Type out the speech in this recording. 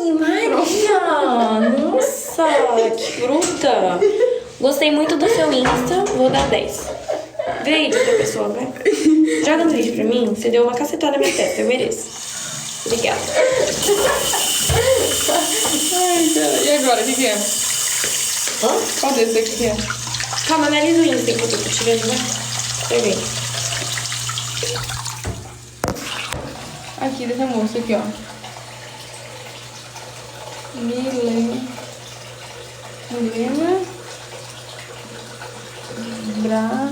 Ai, Maria! Nossa, que bruta! Gostei muito do seu Insta, vou dar 10. Vê aí outra pessoa, vai. Joga no vídeo pra mim. Você deu uma cacetada na minha testa, eu mereço. Obrigada. Ai, cara. E agora, o que é? Hã? Qual desse aqui que é? Calma, analisa o Insta enquanto eu tô tirando, né? Peguei. Aqui, dessa moça aqui, ó. Milena Bra